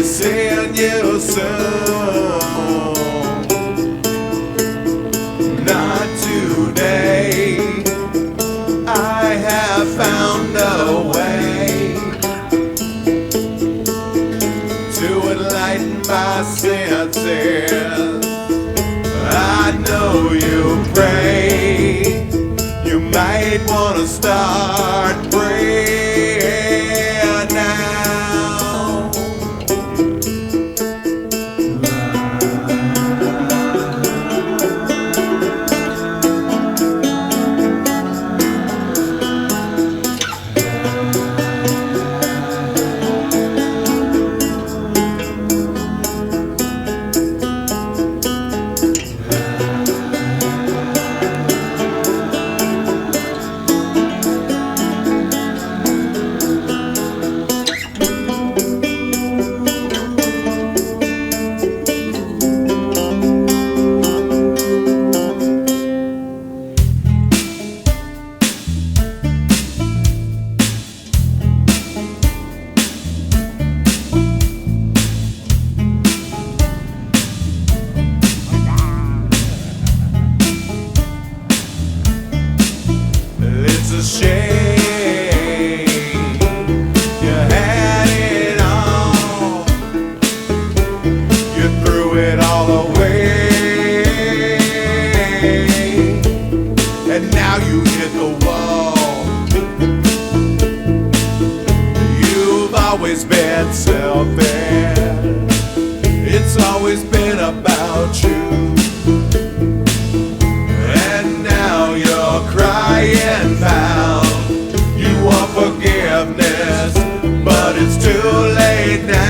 seeing you soon. Not today. I have found a way to enlighten my senses. I know you pray. You might wanna start praying now. It's a shame you had it all. You threw it all away, and now you hit the wall. You've always been selfish. It's always been about you. And now you're crying foul. You want forgiveness, but it's too late now.